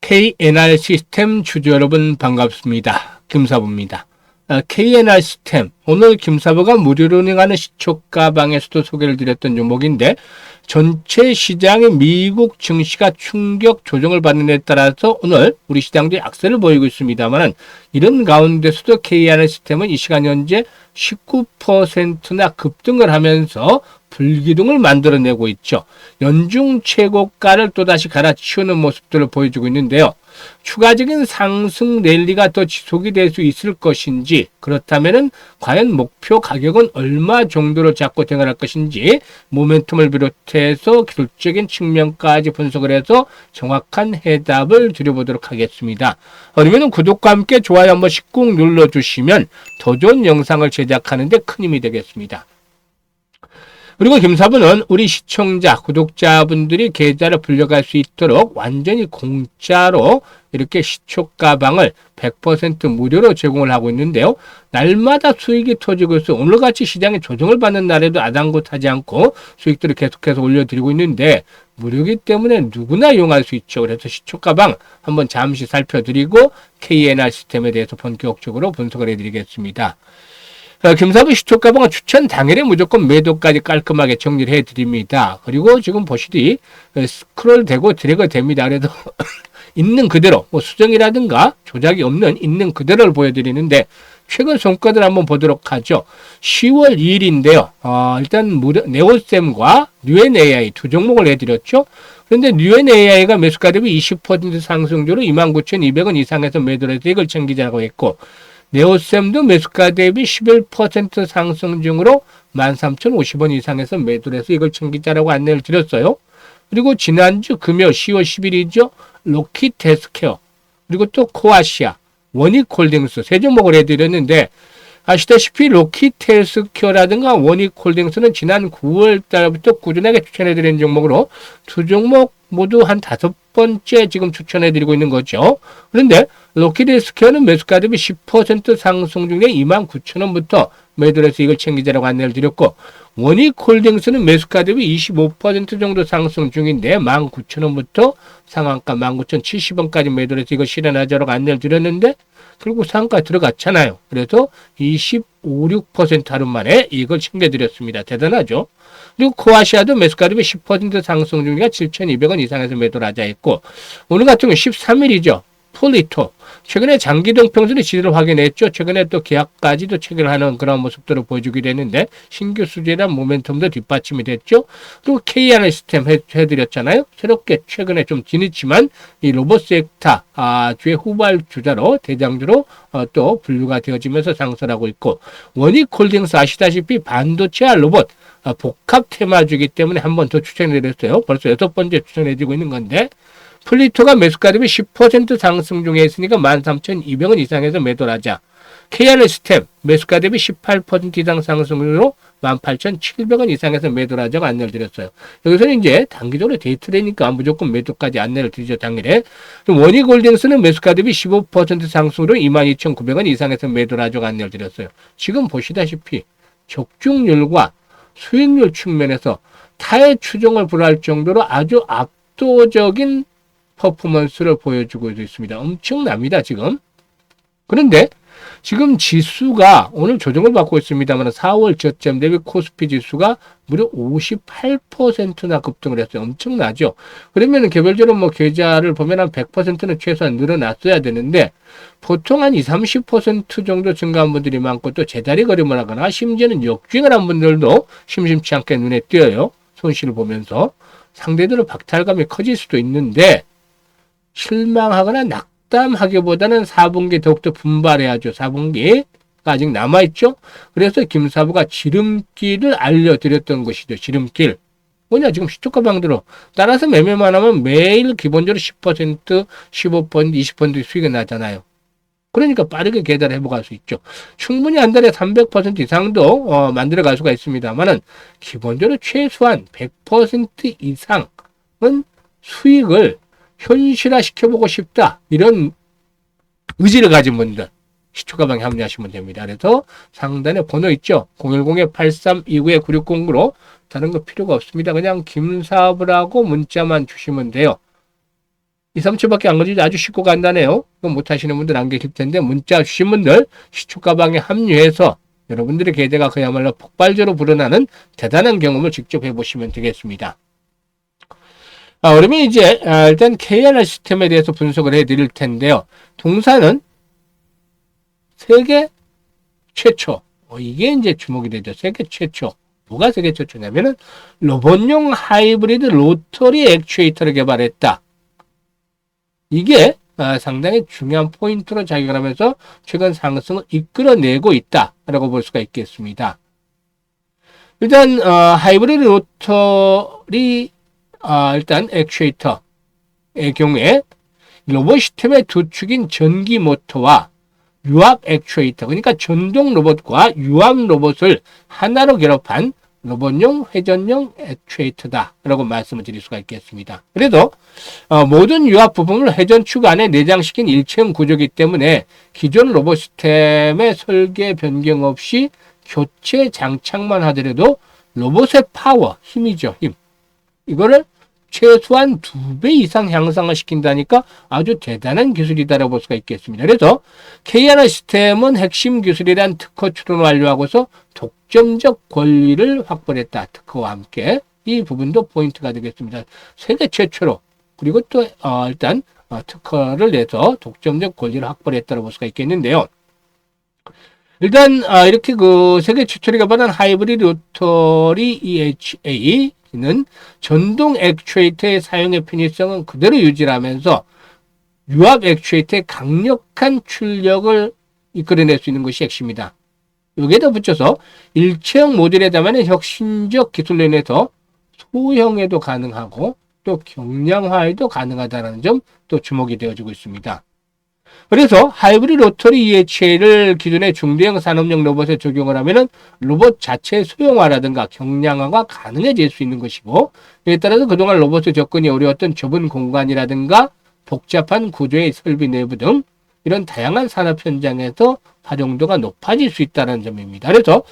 KNR 시스템 주주 여러분 반갑습니다. 김사부입니다. KNR 시스템, 오늘 김사부가 무료로 운영하는 시초가방에서도 소개를 드렸던 종목인데 전체 시장의 미국 증시가 충격 조정을 받는 데 따라서 오늘 우리 시장도 약세를 보이고 있습니다만 이런 가운데서도 KNR 시스템은 이 시간 현재 19%나 급등을 하면서 불기둥을 만들어내고 있죠. 연중 최고가를 또다시 갈아치우는 모습들을 보여주고 있는데요. 추가적인 상승 랠리가 더 지속이 될 수 있을 것인지, 그렇다면 과연 목표 가격은 얼마 정도로 잡고 대응할 것인지 모멘텀을 비롯해서 기술적인 측면까지 분석을 해서 정확한 해답을 드려보도록 하겠습니다. 그러면 구독과 함께 좋아요 한 번씩 꾹 눌러주시면 더 좋은 영상을 제작하는 데 큰 힘이 되겠습니다. 그리고 김사부는 우리 시청자, 구독자분들이 계좌를 불려갈 수 있도록 완전히 공짜로 이렇게 시초가방을 100% 무료로 제공을 하고 있는데요. 날마다 수익이 터지고 있어 오늘같이 시장에 조정을 받는 날에도 아랑곳하지 않고 수익들을 계속해서 올려드리고 있는데 무료이기 때문에 누구나 이용할 수 있죠. 그래서 시초가방 한번 잠시 살펴드리고 KNR 시스템에 대해서 본격적으로 분석을 해드리겠습니다. 김사부 시초가방은 추천 당일에 무조건 매도까지 깔끔하게 정리를 해드립니다. 그리고 지금 보시듯이 스크롤 되고 드래그 됩니다. 그래도 있는 그대로 수정이라든가 조작이 없는 있는 그대로를 보여드리는데 최근 성과들 한번 보도록 하죠. 10월 2일인데요. 일단 네오셈과 뉴엔AI 두 종목을 해드렸죠. 그런데 뉴엔AI가 매수가 대비 20% 상승률로 29,200원 이상에서 매도를 해서 이걸 챙기자고 했고, 네오셈도 매수가 대비 11% 상승 중으로 13,050원 이상에서 매도를 해서 이걸 챙기자라고 안내를 드렸어요. 그리고 지난주 금요일 10월 10일이죠. 로키트 헬스케어, 그리고 또 코아시아, 원익홀딩스 세 종목을 해드렸는데 아시다시피 로키트 헬스케어라든가 원익홀딩스는 지난 9월 달부터 꾸준하게 추천해드리는 종목으로 두 종목 모두 한 5번째 지금 추천해드리고 있는 거죠. 그런데 로키트 헬스케어는 매수가 대비 10% 상승 중에 29,000원부터 매도를 해서 이걸 챙기자라고 안내를 드렸고, 원익홀딩스는 매수가 대비 25% 정도 상승 중인데 19,000원부터 상한가 19,070원까지 매도를 해서 이걸 실현하자라고 안내를 드렸는데 결국 상한가 들어갔잖아요. 그래서 25, 6% 하루 만에 이걸 챙겨드렸습니다. 대단하죠. 그리고 코아시아도 매수가 대비 10% 상승 중이니까 7,200원 이상에서 매도를 하자 했고, 오늘 같은 경우 13일이죠. 폴리토. 최근에 장기동평선의 지지를 확인했죠. 최근에 또 계약까지도 체결하는 그런 모습들을 보여주기도 했는데 신규 수주에 대한 모멘텀도 뒷받침이 됐죠. 그리고 KNR 시스템 해드렸잖아요. 새롭게 최근에 좀 지니지만 이 로봇 섹터 주의 후발 주자로 대장주로 또 분류가 되어지면서 상승하고 있고, 원익홀딩스 아시다시피 반도체와 로봇 복합 테마주이기 때문에 한 번 더 추천해드렸어요. 벌써 6번째 추천해드리고 있는 건데, 플리토가 매수가 대비 10% 상승 중에 있으니까 13,200원 이상에서 매도를 하자. KNR 시스템 매수가 대비 18% 이상 상승으로 18,700원 이상에서 매도를 하자고 안내를 드렸어요. 여기서는 이제 단기적으로 데이트레니까 무조건 매도까지 안내를 드리죠, 당일에. 원익홀딩스는 매수가 대비 15% 상승으로 22,900원 이상에서 매도를 하자고 안내를 드렸어요. 지금 보시다시피 적중률과 수익률 측면에서 타의 추종을 불허할 정도로 아주 압도적인 퍼포먼스를 보여주고 있습니다. 엄청납니다, 지금. 그런데 지금 지수가 오늘 조정을 받고 있습니다만 4월 저점 대비 코스피 지수가 무려 58%나 급등을 했어요. 엄청나죠. 그러면 개별적으로 계좌를 보면 한 100%는 최소한 늘어났어야 되는데 보통 한 20, 30% 정도 증가한 분들이 많고 또 제자리 걸음을 하거나 심지어는 역주행을 한 분들도 심심치 않게 눈에 띄어요. 손실을 보면서 상대들은 박탈감이 커질 수도 있는데 실망하거나 낙담하기보다는 4분기 더욱더 분발해야죠. 4분기가 아직 남아있죠. 그래서 김사부가 지름길을 알려드렸던 것이죠. 지름길. 뭐냐, 지금 시초가방대로 따라서 매매만 하면 매일 기본적으로 10%, 15%, 20% 수익이 나잖아요. 그러니까 빠르게 계좌를 회복할 수 있죠. 충분히 한 달에 300% 이상도 만들어갈 수가 있습니다만은 기본적으로 최소한 100% 이상은 수익을 현실화 시켜보고 싶다, 이런 의지를 가진 분들 시초가방에 합류하시면 됩니다. 그래서 상단에 번호 있죠. 010-8329-9609로 다른 거 필요가 없습니다. 그냥 김사부라고 문자만 주시면 돼요. 2, 3초밖에 안 걸리지 아주 쉽고 간단해요. 그거 못하시는 분들 안 계실 텐데 문자 주신 분들 시초가방에 합류해서 여러분들의 계좌가 그야말로 폭발적으로 불어나는 대단한 경험을 직접 해보시면 되겠습니다. 그러면 이제 일단 KNR 시스템에 대해서 분석을 해드릴 텐데요. 동사는 세계 최초, 이게 이제 주목이 되죠. 세계 최초. 뭐가 세계 최초냐면은 로봇용 하이브리드 로터리 액추에이터를 개발했다. 이게 상당히 중요한 포인트로 작용하면서 최근 상승을 이끌어내고 있다라고 볼 수가 있겠습니다. 일단 하이브리드 로터리 일단 액추에이터의 경우에 로봇 시스템의 두 축인 전기 모터와 유압 액추에이터, 그러니까 전동 로봇과 유압 로봇을 하나로 결합한 로봇용 회전용 액추에이터다라고 말씀을 드릴 수가 있겠습니다. 그래도 모든 유압 부품을 회전축 안에 내장시킨 일체형 구조이기 때문에 기존 로봇 시스템의 설계 변경 없이 교체 장착만 하더라도 로봇의 파워, 힘이죠, 힘. 이거를 최소한 2배 이상 향상을 시킨다니까 아주 대단한 기술이다라고 볼 수가 있겠습니다. 그래서 KNR 시스템은 핵심 기술이란 특허 출원을 완료하고서 독점적 권리를 확보했다. 특허와 함께 이 부분도 포인트가 되겠습니다. 세계 최초로 그리고 또 일단 특허를 내서 독점적 권리를 확보했다고 볼 수가 있겠는데요. 일단 이렇게 그 세계 최초로 개발한 하이브리드 로터리 EHA는 전동 액추에이터의 사용의 편의성은 그대로 유지하면서 유압 액추에이터의 강력한 출력을 이끌어낼 수 있는 것이 핵심이다. 여기에다 붙여서 일체형 모듈에 담아낸 혁신적 기술로 인해서 소형에도 가능하고 또 경량화에도 가능하다는 점 또 주목이 되어지고 있습니다. 그래서 하이브리드 로터리 EHA를 기존의 중대형 산업용 로봇에 적용을 하면은 로봇 자체의 소형화라든가 경량화가 가능해질 수 있는 것이고, 이에 따라서 그동안 로봇의 접근이 어려웠던 좁은 공간이라든가 복잡한 구조의 설비 내부 등 이런 다양한 산업 현장에서 활용도가 높아질 수 있다는 점입니다. 그래서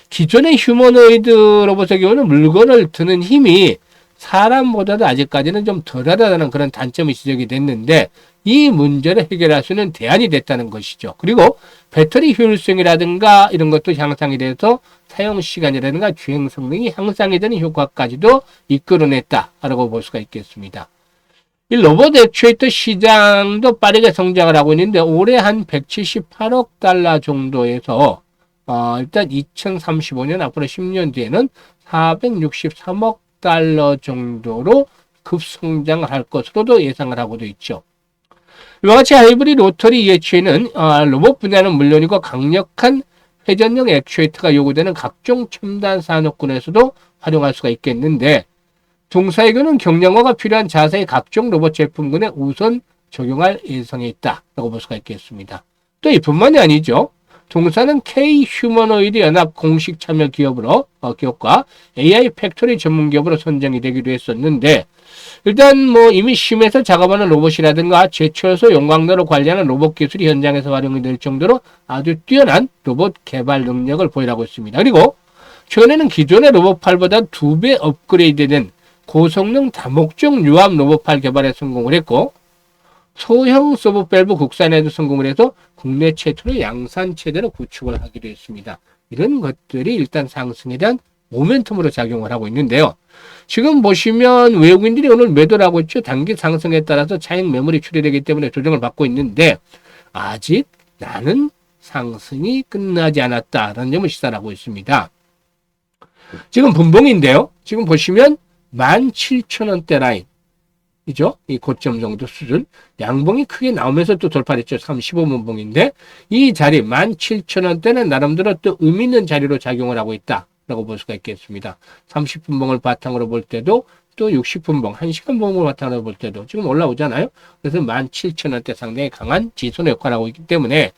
기존의 휴머노이드 로봇의 경우는 물건을 드는 힘이 사람보다도 아직까지는 좀 덜하다는 그런 단점이 지적이 됐는데, 이 문제를 해결할 수 있는 대안이 됐다는 것이죠. 그리고 배터리 효율성이라든가 이런 것도 향상이 돼서 사용 시간이라든가 주행 성능이 향상이 되는 효과까지도 이끌어냈다라고 볼 수가 있겠습니다. 이 로봇 액추에이터 시장도 빠르게 성장을 하고 있는데 올해 한 178억 달러 정도에서 일단 2035년 앞으로 10년 뒤에는 463억 달러 정도로 급성장을 할 것으로도 예상을 하고도 있죠. 이와 같이 하이브리드 로터리 EHA는 로봇 분야는 물론이고 강력한 회전형 액추에이터가 요구되는 각종 첨단 산업군에서도 활용할 수가 있겠는데, 동사에게는 경량화가 필요한 자세의 각종 로봇 제품군에 우선 적용할 예정에 있다라고 볼 수가 있겠습니다. 또 이뿐만이 아니죠. 동사는 K-휴머노이드 연합 공식 참여 기업과 AI 팩토리 전문 기업으로 선정이 되기도 했었는데, 일단 이미 심해서 작업하는 로봇이라든가 제철소 용광로를 관리하는 로봇 기술이 현장에서 활용이 될 정도로 아주 뛰어난 로봇 개발 능력을 보유하고 있습니다. 그리고 최근에는 기존의 로봇팔보다 2배 업그레이드된 고성능 다목적 유압 로봇팔 개발에 성공을 했고, 소형 서브밸브 국산에도 성공을 해서 국내 최초로 양산 체제로 구축을 하기도 했습니다. 이런 것들이 일단 상승에 대한 모멘텀으로 작용을 하고 있는데요. 지금 보시면 외국인들이 오늘 매도를 하고 있죠. 단기 상승에 따라서 차익 매물이 출회되기 때문에 조정을 받고 있는데 아직 나는 상승이 끝나지 않았다라는 점을 시사하고 있습니다. 지금 분봉인데요. 지금 보시면 17,000원대 라인 이죠? 이 고점 정도 수준. 양봉이 크게 나오면서 또 돌파했죠. 35분봉인데 이 자리 17,000원대는 나름대로 또 의미 있는 자리로 작용을 하고 있다라고 볼 수가 있겠습니다. 30분봉을 바탕으로 볼 때도 또 60분봉, 1시간 봉을 바탕으로 볼 때도 지금 올라오잖아요. 그래서 17,000원대 상당히 강한 지손 역할을 하고 있기 때문에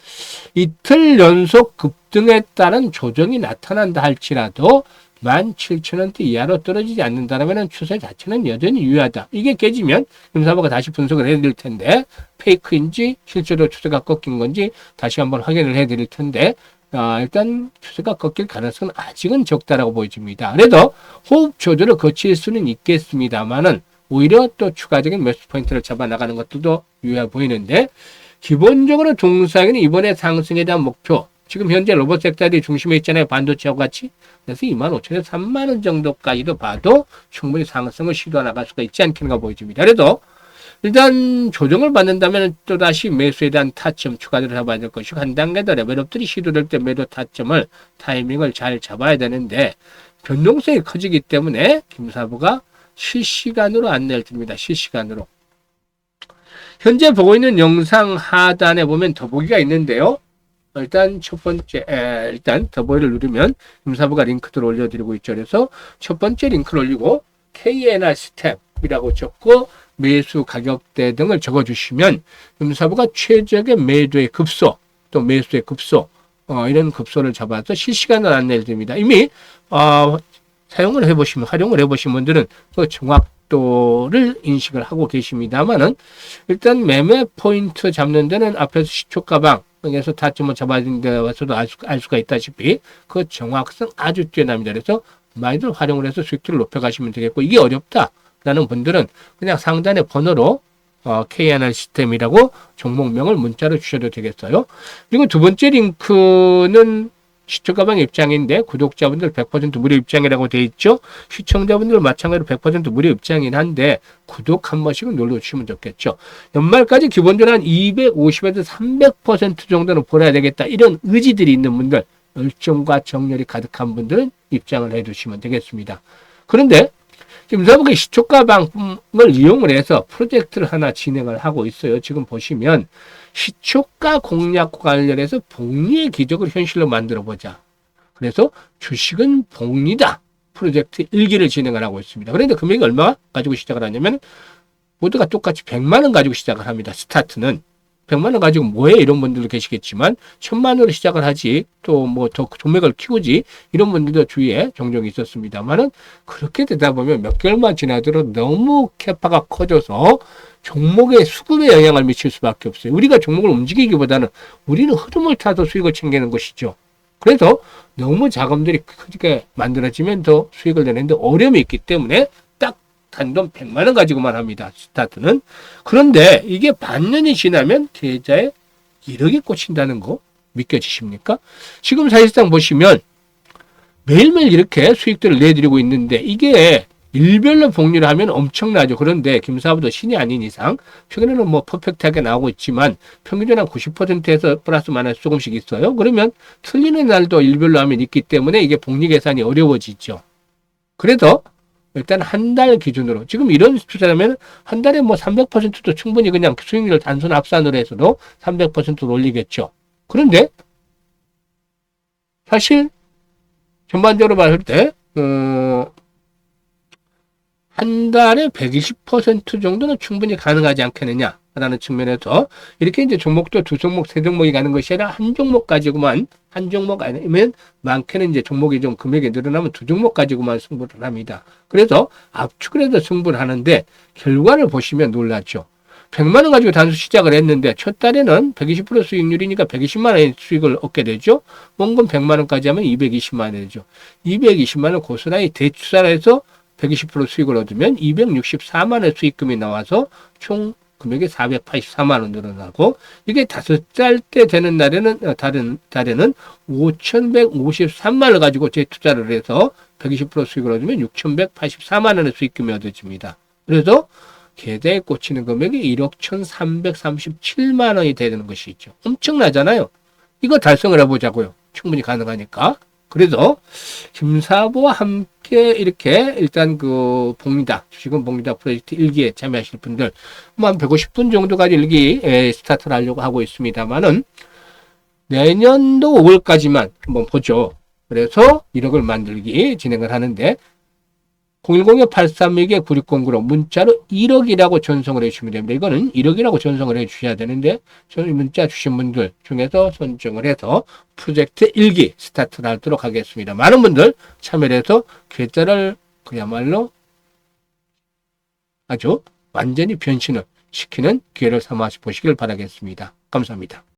이틀 연속 급등에 따른 조정이 나타난다 할지라도 17,000원대 이하로 떨어지지 않는다면 추세 자체는 여전히 유효하다. 이게 깨지면 금사부가 다시 분석을 해드릴 텐데 페이크인지 실제로 추세가 꺾인 건지 다시 한번 확인을 해드릴 텐데 일단 추세가 꺾일 가능성은 아직은 적다라고 보여집니다. 그래도 호흡 조절을 거칠 수는 있겠습니다만은 오히려 또 추가적인 매수 포인트를 잡아 나가는 것들도 유효해 보이는데, 기본적으로 동사에는 이번에 상승에 대한 목표, 지금 현재 로봇 섹터들이 중심에 있잖아요. 반도체하고 같이. 그래서 25,000에서 30,000원 정도까지도 봐도 충분히 상승을 시도해 나갈 수가 있지 않겠는가 보여집니다. 그래도 일단 조정을 받는다면 또다시 매수에 대한 타점 추가적으로 잡아야 될 것이고, 한 단계 더 레벨업들이 시도될 때 매도 타점을, 타이밍을 잘 잡아야 되는데, 변동성이 커지기 때문에 김사부가 실시간으로 안내를 드립니다. 실시간으로. 현재 보고 있는 영상 하단에 보면 더보기가 있는데요. 일단 첫 번째, 일단 더보기를 누르면 김사부가 링크들을 올려드리고 있죠. 그래서 첫 번째 링크를 올리고 KNR 스텝이라고 적고 매수 가격대 등을 적어주시면 김사부가 최적의 매도의 급소, 또 매수의 급소, 이런 급소를 잡아서 실시간으로 안내를 드립니다. 이미 사용을 해보시면, 활용을 해보신 분들은 그 정확도를 인식을 하고 계십니다만은, 일단 매매 포인트 잡는 데는 앞에서 시초가방에서 타점을 잡아준 데 와서도 알 수가 있다시피 그 정확성 아주 뛰어납니다. 그래서 많이들 활용을 해서 수익들을 높여가시면 되겠고, 이게 어렵다라는 분들은 그냥 상단의 번호로 KNR 시스템이라고 종목명을 문자로 주셔도 되겠어요. 그리고 두 번째 링크는 시초가방 입장인데, 구독자분들 100% 무료 입장이라고 되어 있죠. 시청자분들 마찬가지로 100% 무료 입장이긴 한데 구독 한 번씩은 눌러주시면 좋겠죠. 연말까지 기본적으로 한 250에서 300% 정도는 벌어야 되겠다, 이런 의지들이 있는 분들, 열정과 정열이 가득한 분들은 입장을 해주시면 되겠습니다. 그런데 김사부가 시초가방을 이용을 해서 프로젝트를 하나 진행을 하고 있어요. 지금 보시면 시초가 공략과 관련해서 복리의 기적을 현실로 만들어 보자. 그래서 주식은 복리다 프로젝트 1기를 진행을 하고 있습니다. 그런데 금액이 얼마 가지고 시작을 하냐면 모두가 똑같이 100만 원 가지고 시작을 합니다. 스타트는 100만 원 가지고 뭐해, 이런 분들도 계시겠지만 1000만 원으로 시작을 하지, 또 뭐 더 종목을 키우지, 이런 분들도 주위에 종종 있었습니다만은, 그렇게 되다 보면 몇 개월만 지나도록 너무 캐파가 커져서 종목의 수급에 영향을 미칠 수밖에 없어요. 우리가 종목을 움직이기보다는 우리는 흐름을 타서 수익을 챙기는 것이죠. 그래서 너무 자금들이 크게 만들어지면 더 수익을 내는데 어려움이 있기 때문에 단돈 100만 원 가지고만 합니다. 스타트는. 그런데 이게 반년이 지나면 계좌에 1억이 꽂힌다는 거 믿겨지십니까? 지금 사실상 보시면 매일매일 이렇게 수익들을 내드리고 있는데, 이게 일별로 복리를 하면 엄청나죠. 그런데 김사부도 신이 아닌 이상, 최근에는 뭐 퍼펙트하게 나오고 있지만 평균적으로 한 90%에서 플러스 마이너스 조금씩 있어요. 그러면 틀리는 날도 일별로 하면 있기 때문에 이게 복리 계산이 어려워지죠. 그래서 일단 한 달 기준으로, 지금 이런 투자라면 한 달에 뭐 300%도 충분히 그냥 수익률 단순 합산으로 해서도 300%로 올리겠죠. 그런데 사실 전반적으로 봤을 때 한 달에 120% 정도는 충분히 가능하지 않겠느냐라는 측면에서 이렇게 이제 종목도 두 종목, 세 종목이 가는 것이 아니라 한 종목 가지고만, 한 종목 아니면 많게는 이제 종목이 좀 금액이 늘어나면 두 종목 가지고만 승부를 합니다. 그래서 압축을 해서 승부를 하는데 결과를 보시면 놀랍죠. 100만 원 가지고 단수 시작을 했는데 첫 달에는 120% 수익률이니까 120만 원의 수익을 얻게 되죠. 원금 100만 원까지 하면 220만 원이 되죠. 220만 원 고스란히 대투자를 해서 120% 수익을 얻으면 264만 원의 수익금이 나와서 총 금액이 484만 원 늘어나고, 이게 5달 때 되는 날에는, 다른 달에는 5,153만 원을 가지고 재투자를 해서 120% 수익을 얻으면 6,184만 원의 수익금이 얻어집니다. 그래서 계좌에 꽂히는 금액이 1억 1,337만 원이 되는 것이 있죠. 엄청나잖아요. 이거 달성을 해보자고요. 충분히 가능하니까. 그래서 김사부와 함께 이렇게 일단 그 복리다, 주식은 복리다 프로젝트 1기에 참여하실 분들 한 150분 정도까지 1기 스타트를 하려고 하고 있습니다만은 내년도 5월까지만 한번 보죠. 그래서 1억을 만들기 진행을 하는데 010-832-9609로 문자로 1억이라고 전송을 해주시면 됩니다. 이거는 1억이라고 전송을 해주셔야 되는데, 저는 문자 주신 분들 중에서 선정을 해서 프로젝트 1기 스타트를 하도록 하겠습니다. 많은 분들 참여를 해서 계좌를 그야말로 아주 완전히 변신을 시키는 기회를 삼아 보시길 바라겠습니다. 감사합니다.